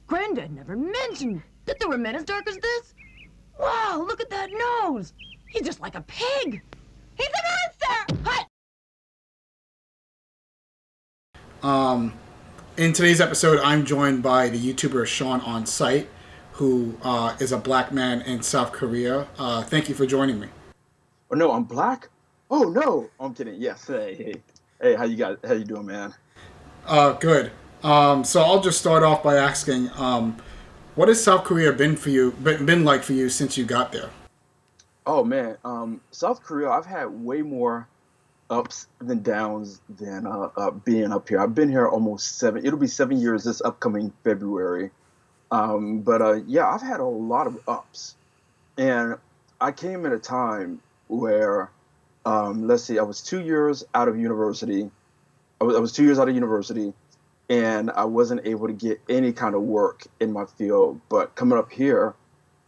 Granddad never mentioned that there were men as dark as this. Wow, look at that nose. He's just like a pig. He's a monster! Hut! In today's episode, I'm joined by the YouTuber Shaun on site, who is a black man in South Korea. Thank you for joining me. Oh no, I'm black? Oh no, I'm kidding. Yes, hey, how you doing, man? Good. So I'll just start off by asking, what has South Korea been like for you since you got there? Oh man, South Korea, I've had way more ups than downs than being up here. I've been here it'll be 7 years this upcoming February. Yeah, I've had a lot of ups. And I came at a time where, let's see, I was 2 years out of university. I was 2 years out of university, and I wasn't able to get any kind of work in my field. But coming up here,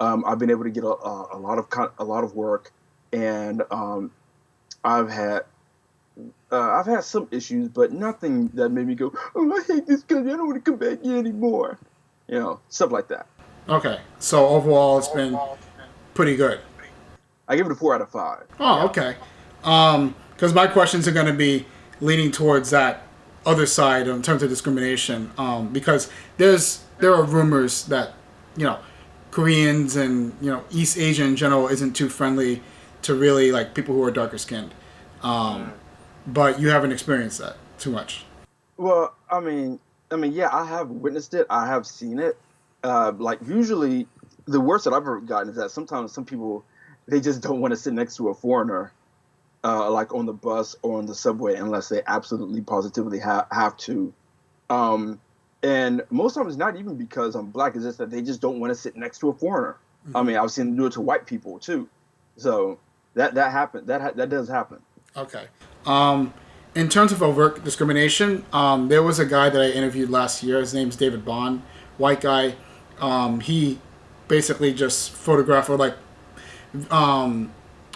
I've been able to get a lot of work, and I've had some issues, but nothing that made me go, "Oh, I hate this country. I don't want to come back here anymore." You know, stuff like that. Okay, so overall, it's been pretty good. I give it a 4 out of 5. Oh, okay. Because my questions are going to be leaning towards that other side in terms of discrimination. Because there are rumors that, Koreans and, East Asia in general isn't too friendly to really like people who are darker skinned. But you haven't experienced that too much. Well, I mean, yeah, I have witnessed it. I have seen it. Like usually, the worst that I've ever gotten is that sometimes some people, they just don't want to sit next to a foreigner, like on the bus or on the subway, unless they absolutely positively have to. And most of them it's not even because I'm black. It's just that they just don't want to sit next to a foreigner. Mm-hmm. I mean, I've seen them do it to white people too. So that happened. That does happen. Okay. In terms of overt discrimination, there was a guy that I interviewed last year. His name's David Bond, white guy. He basically just photographed, or like,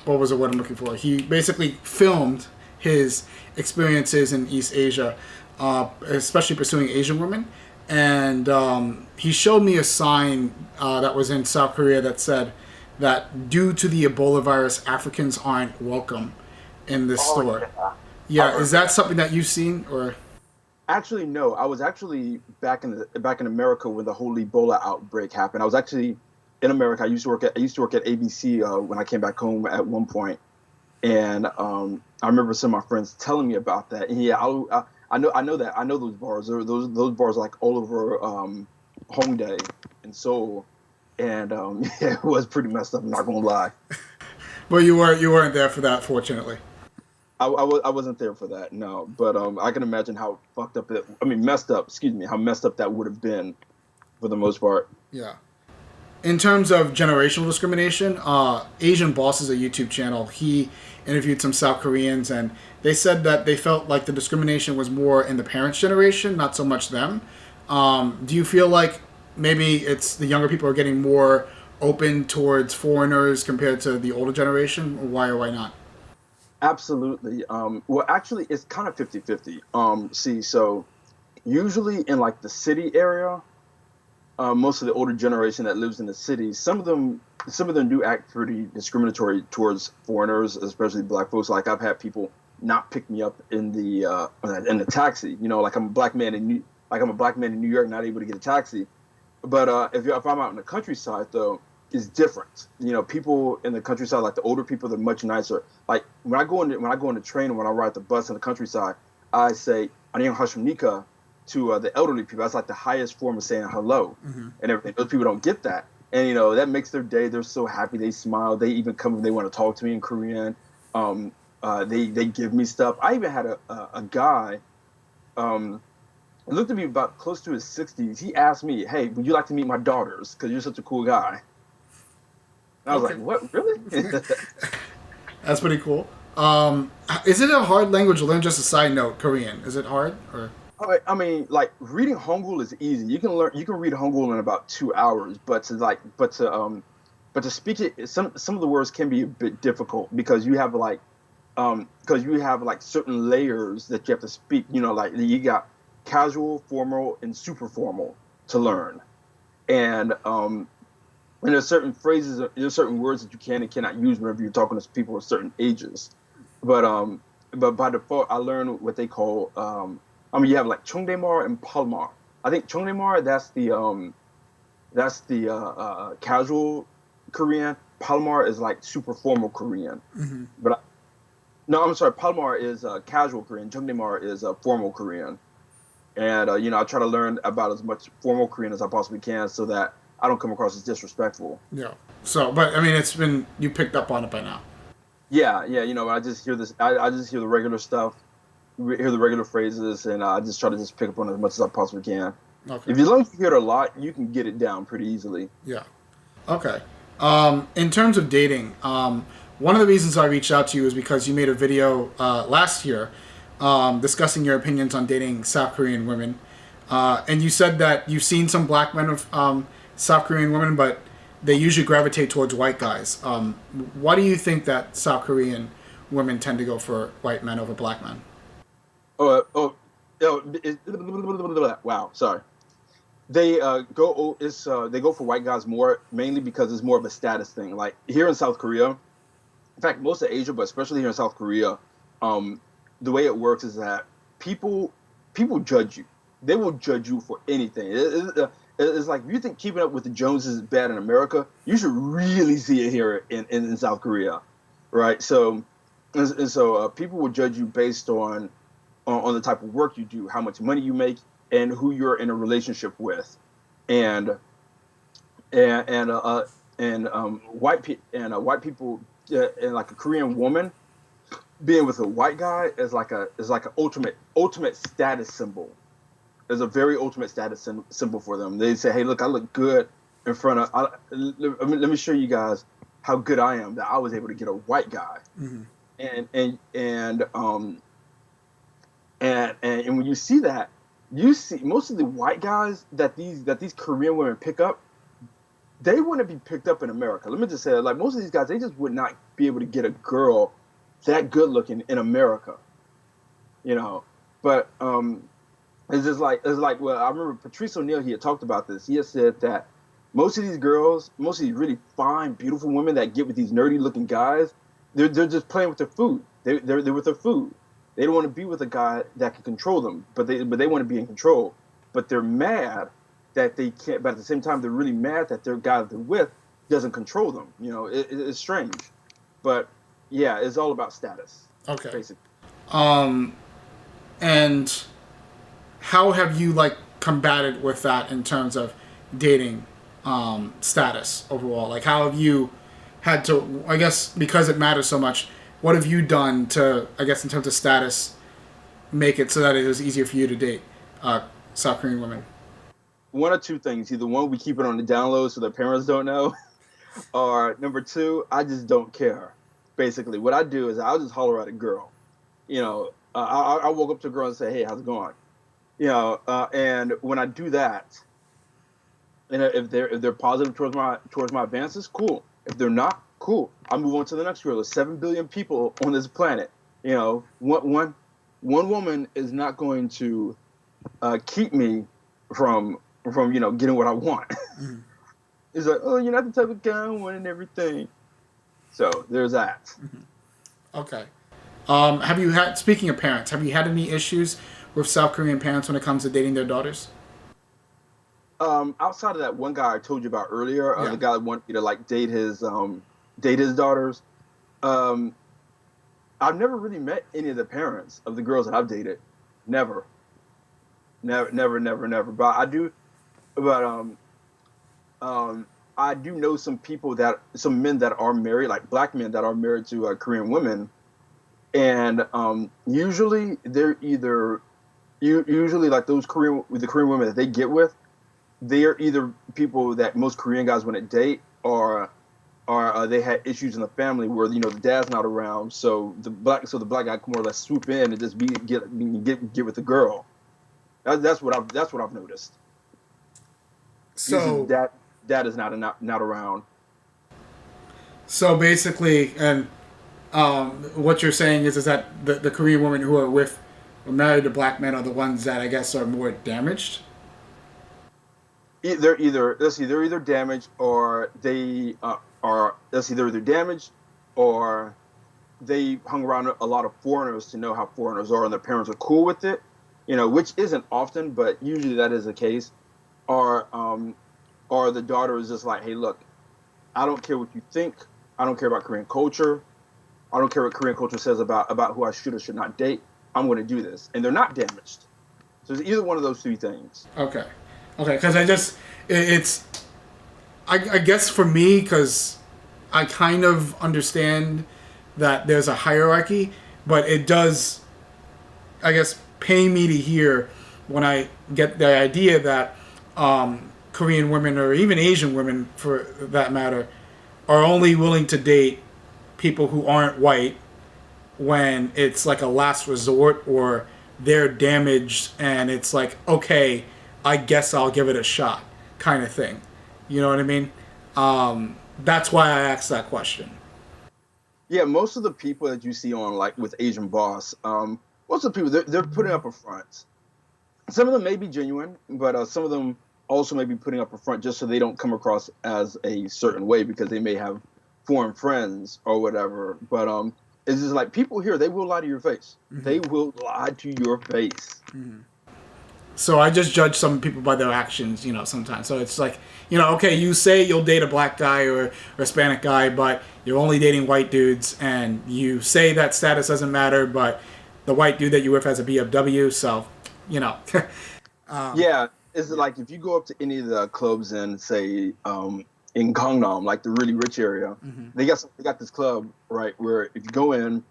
what was the word I'm looking for? He basically filmed his experiences in East Asia, especially pursuing Asian women. And he showed me a sign that was in South Korea that said that due to the Ebola virus, Africans aren't welcome in this store. Yeah, is that something that you've seen, or? Actually, no. I was actually back in America when the whole Ebola outbreak happened. I was actually in America. I used to work at ABC when I came back home at one point, and I remember some of my friends telling me about that. And yeah, I know those bars. Those bars are like all over Hongdae and Seoul, and yeah, it was pretty messed up. I'm not gonna lie. Well, you weren't there for that, fortunately. I wasn't there for that, no. But I can imagine how messed up that would have been for the most part. Yeah. In terms of generational discrimination, Asian Boss is a YouTube channel. He interviewed some South Koreans, and they said that they felt like the discrimination was more in the parents' generation, not so much them. Do you feel like maybe it's the younger people are getting more open towards foreigners compared to the older generation? Why or why not? Absolutely. Well, actually, it's kind of 50-50. So usually in like the city area, most of the older generation that lives in the city, some of them do act pretty discriminatory towards foreigners, especially black folks. Like I've had people not pick me up in the taxi. Like I'm a black man in New York, not able to get a taxi. But if I'm out in the countryside, though, it's different. People in the countryside, like the older people, they're much nicer. Like when I go on the train and when I ride the bus in the countryside, I say "안녕하십니까" to the elderly people. That's like the highest form of saying hello, and everything. Those people don't get that, and that makes their day. They're so happy. They smile. They even come and they want to talk to me in Korean. They give me stuff. I even had a guy. It looked to be about close to his 60s. He asked me, "Hey, would you like to meet my daughters? Because you're such a cool guy." And I was like, "What? Really?" That's pretty cool. Is it a hard language to learn? Just a side note, Korean. Is it hard? Or? I mean, like reading Hangul is easy. You can read Hangul in about 2 hours, but to speak it, some of the words can be a bit difficult because you have like because you have like certain layers that you have to speak. You know, like you got casual, formal, and super formal to learn, and there's certain phrases, there's certain words that you can and cannot use whenever you're talking to people of certain ages. But by default, I learned what they call. You have like Chongdaemar and Palmar. I think Chongdaemar, that's the casual Korean. Palmar is like super formal Korean. Mm-hmm. But no, I'm sorry. Palmar is casual Korean. Chongdaemar is formal Korean. And I try to learn about as much formal Korean as I possibly can, so that I don't come across as disrespectful. Yeah. So, but I mean, you picked up on it by now. Yeah. I just hear this. I just hear the regular stuff, hear the regular phrases, and I just try to just pick up on it as much as I possibly can. Okay. If you learn to hear it a lot, you can get it down pretty easily. Yeah. Okay. In terms of dating, one of the reasons I reached out to you is because you made a video last year discussing your opinions on dating South Korean women, and you said that you've seen some black men of South Korean women, but they usually gravitate towards white guys. Why do you think that South Korean women tend to go for white men over black men? Wow, sorry. They go for white guys more, mainly because it's more of a status thing. Like here in South Korea, in fact, most of Asia, but especially here in South Korea, the way it works is that people judge you. They will judge you for anything. It's like, if you think Keeping Up with the Joneses is bad in America, you should really see it here in South Korea, right? So people will judge you based on the type of work you do, how much money you make, and who you're in a relationship with, and white people, and like a Korean woman being with a white guy is like an ultimate status symbol. It's a very ultimate status symbol for them. They say, "Hey, look, I look good in front of. Let me show you guys how good I am, that I was able to get a white guy." Mm-hmm. And when you see that, you see most of the white guys that these Korean women pick up, they wouldn't be picked up in America. Let me just say that, like, most of these guys, they just would not be able to get a girl that good looking in America, But it's like, well, I remember Patrice O'Neal, he had talked about this. He had said that most of these girls, most of these really fine, beautiful women that get with these nerdy looking guys, they're just playing with their food. They're with their food. They don't want to be with a guy that can control them, but they want to be in control. But they're mad that they can't. But at the same time, they're really mad that their guy that they're with doesn't control them. It's strange, but yeah, it's all about status. Okay. Basically. And how have you combated with that in terms of dating status overall? Like, how have you had to, I guess, because it matters so much, what have you done to, I guess, in terms of status, make it so that it was easier for you to date South Korean women? One or two things. Either one, we keep it on the down low so their parents don't know, or number two, I just don't care. Basically, what I do is I'll just holler at a girl. I walk up to a girl and say, "Hey, how's it going?" And when I do that, and if they're positive towards my advances, cool. If they're not, cool. I move on to the next girl. There's 7 billion people on this planet. One woman is not going to keep me from getting what I want. Mm-hmm. It's like, oh, you're not the type of guy I want and everything. So there's that. Mm-hmm. Okay. Speaking of parents, have you had any issues with South Korean parents when it comes to dating their daughters? Outside of that one guy I told you about earlier, the guy that wanted me to date his daughters, I've never really met any of the parents of the girls that I've dated. Never. But I do know some men that are married, like black men that are married to Korean women, and usually they're usually like the Korean women that they get with, they are either people that most Korean guys want to date, or they had issues in the family where the dad's not around, so the black guy can more or less swoop in and just get with the girl. That's what I've noticed. So dad is not around. So basically, and what you're saying is that the Korean women who are married to black men are the ones that I guess are more damaged. They're either let's see, they're either damaged or they are let's see, they're either damaged or they hung around a lot of foreigners to know how foreigners are, and their parents are cool with it, which isn't often, but usually that is the case. Or the daughter is just like, hey, look, I don't care what you think. I don't care about Korean culture. I don't care what Korean culture says about who I should or should not date. I'm going to do this, and they're not damaged. So it's either one of those three things. Okay, because I guess for me, because I kind of understand that there's a hierarchy, but it does, I guess, pain me to hear when I get the idea that Korean women, or even Asian women for that matter, are only willing to date people who aren't white when it's like a last resort, or they're damaged and it's like, okay, I guess I'll give it a shot kind of thing. You know what I mean? That's why I asked that question. Yeah, most of the people that you see on, like, with Asian Boss, most of the people, they're putting up a front. Some of them may be genuine, but some of them also may be putting up a front just so they don't come across as a certain way because they may have foreign friends or whatever. But it's just like, people here, they will lie to your face. Mm-hmm. They will lie to your face. Mm-hmm. So I just judge some people by their actions, sometimes. So it's like, okay, you say you'll date a black guy or Hispanic guy, but you're only dating white dudes, and you say that status doesn't matter, but the white dude that you're with has a BMW, so, yeah, it's like if you go up to any of the clubs in, say, in Gangnam, like the really rich area, mm-hmm. they got this club, right, where if you go in,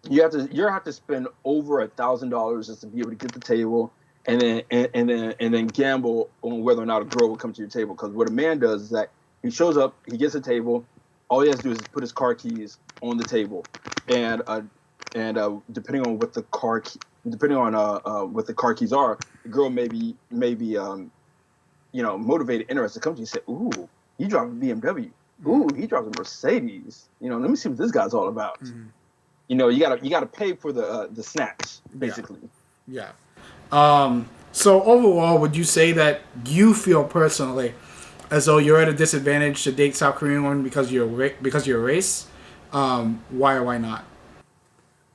you have to spend over $1,000 just to be able to get the table. And then gamble on whether or not a girl will come to your table. Because what a man does is that he shows up, he gets a table, all he has to do is put his car keys on the table, and depending on what the car keys are, the girl may be motivated, interested, to come to you and say, "Ooh, he drives a BMW. Ooh, he drives a Mercedes. Let me see what this guy's all about." Mm-hmm. You gotta pay for the snatch, basically. Yeah. So overall, would you say that you feel personally as though you're at a disadvantage to date South Korean women because of your race? Why or why not?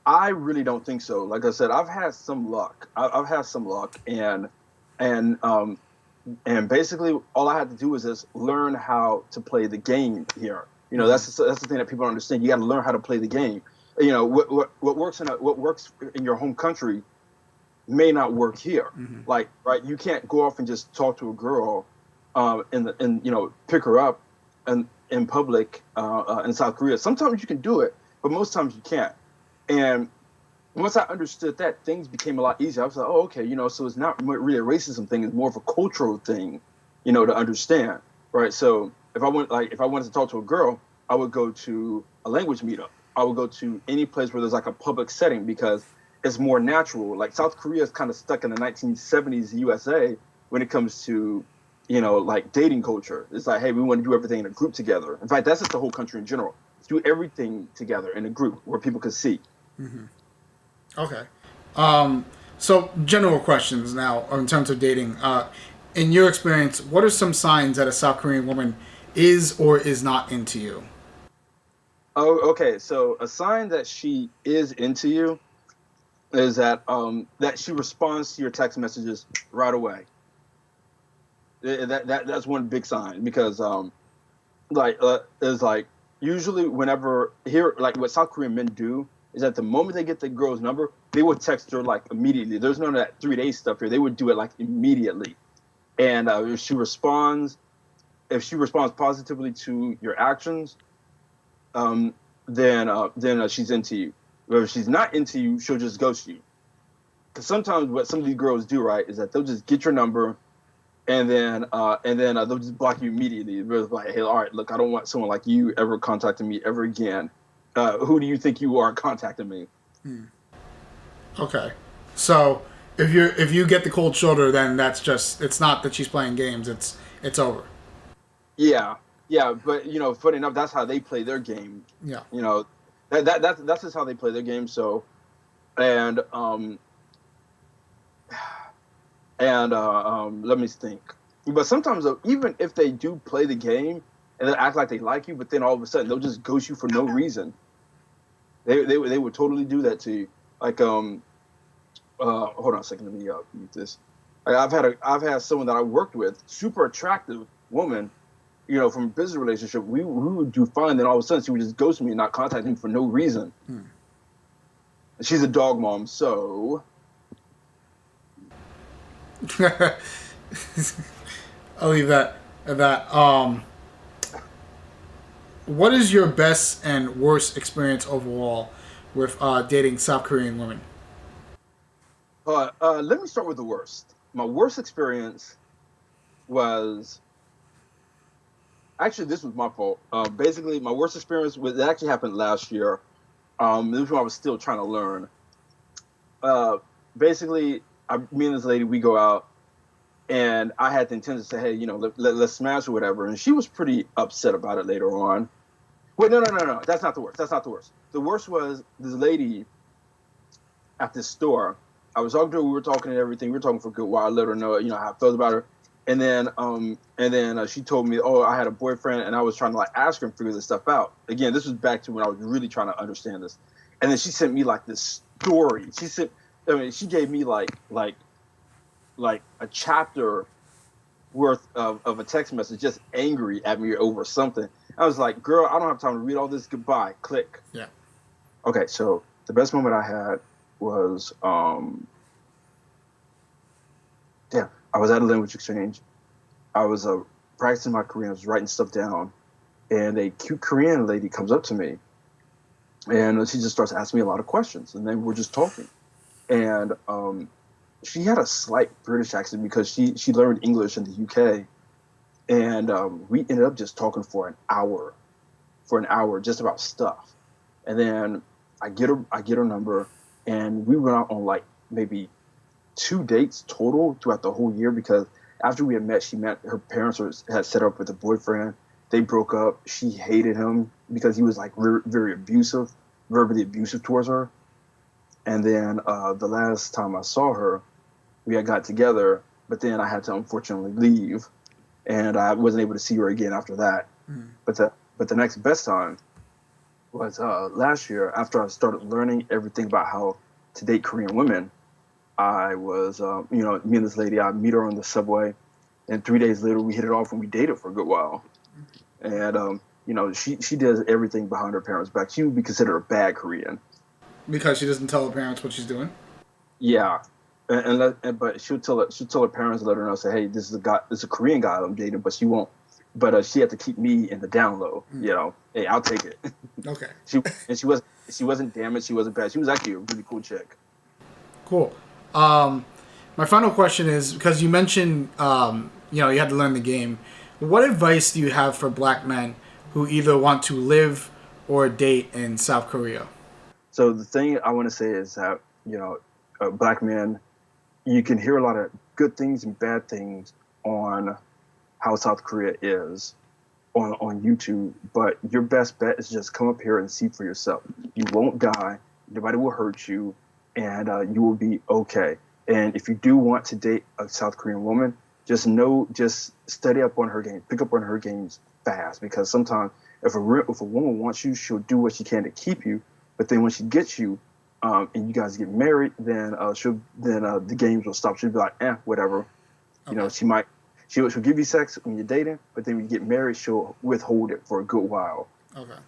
I really don't think so. Like I said, I've had some luck. I've had some luck, and basically all I had to do was just learn how to play the game here. That's the thing that people don't understand. You got to learn how to play the game. What works in your home country may not work here. Mm-hmm. Like, right, you can't go off and just talk to a girl and pick her up in public in South Korea. Sometimes you can do it, but most times you can't. And once I understood that, things became a lot easier. I was like, oh, okay, so it's not really a racism thing, it's more of a cultural thing, to understand, right? So if I wanted to talk to a girl, I would go to a language meetup. I would go to any place where there's like a public setting, because it's more natural. Like, South Korea is kind of stuck in the 1970s USA when it comes to, like, dating culture. It's like, hey, we want to do everything in a group together. In fact, that's just the whole country in general. Let's do everything together in a group where people can see. Mm-hmm. Okay. So general questions now in terms of dating. In your experience, what are some signs that a South Korean woman is or is not into you? Oh, okay. So a sign that she is into you is that she responds to your text messages right away. That's one big sign, because it's like usually whenever like what South Korean men do is that the moment they get the girl's number, they would text her like immediately. There's none of that 3-day stuff here. They would do it like immediately. And if she responds positively to your actions, then she's into you. But if she's not into you, she'll just ghost you. Because sometimes what some of these girls do, right, is that they'll just get your number, and then they'll just block you immediately. They're like, hey, all right, look, I don't want someone like you ever contacting me ever again. Who do you think you are contacting me? Okay, so if you get the cold shoulder, then it's not that she's playing games. It's over. Yeah, but funny enough, that's how they play their game. Yeah. That's just how they play their game. So, and let me think. But sometimes, even if they do play the game and they act like they like you, but then all of a sudden they'll just ghost you for no reason. They would totally do that to you. Like hold on a second, let me mute this. Like, I've had someone that I worked with, super attractive woman, you know, from a business relationship. We would do fine, then all of a sudden she would just ghost me and not contact me for no reason. She's a dog mom, so I'll leave that at that. What is your best and worst experience overall with dating South Korean women? let me start with the worst. My worst experience was actually, this was my fault. Basically, my worst experience it actually happened last year. This was when I was still trying to learn. Basically, me and this lady, we go out, and I had the intention to say, hey, you know, let's smash or whatever. And she was pretty upset about it later on. Wait, no. That's not the worst. That's not the worst. The worst was this lady at this store. I was talking to her. We were talking and everything. We were talking for a good while. I let her know, you know, how I felt about her. And then she told me, oh, I had a boyfriend, and I was trying to like ask her and figure this stuff out. Again, this was back to when I was really trying to understand this. And then she sent me like this story. She gave me like a chapter worth of a text message, just angry at me over something. I was like, girl, I don't have time to read all this. Goodbye. Click. Yeah. Okay, so the best moment I had was I was at a language exchange. I was practicing my Korean. I was writing stuff down, and a cute Korean lady comes up to me, and she just starts asking me a lot of questions, and then we're just talking. And she had a slight British accent because she learned English in the UK, and we ended up just talking for an hour just about stuff. And then I get her number, and we went out on like maybe 2 dates total throughout the whole year, because after we had met, her parents had set up with a boyfriend. They broke up. She hated him because he was like very abusive, verbally abusive towards her. And then the last time I saw her, we had got together, but then I had to unfortunately leave, and I wasn't able to see her again after that. But the next best time was last year, after I started learning everything about how to date Korean women. I was, me and this lady, I meet her on the subway, and 3 days later we hit it off and we dated for a good while. And, she does everything behind her parents' back. She would be considered a bad Korean. Because she doesn't tell her parents what she's doing? Yeah. But she'll tell her parents, let her know, say, hey, this is a Korean guy I'm dating, but she won't. But she had to keep me in the down low, you know. Hey, I'll take it. Okay. She wasn't damaged. She wasn't bad. She was actually a really cool chick. Cool. My final question is, because you mentioned, you had to learn the game. What advice do you have for black men who either want to live or date in South Korea? So the thing I want to say is that, black men, you can hear a lot of good things and bad things on how South Korea is on YouTube, but your best bet is just come up here and see for yourself. You won't die. Nobody will hurt you. And you will be okay. And if you do want to date a South Korean woman, just study up on her game, pick up on her games fast. Because sometimes if a woman wants you, she'll do what she can to keep you. But then when she gets you, and you guys get married, then the games will stop. She'll be like, whatever. Okay. She'll give you sex when you're dating, but then when you get married, she'll withhold it for a good while. Okay.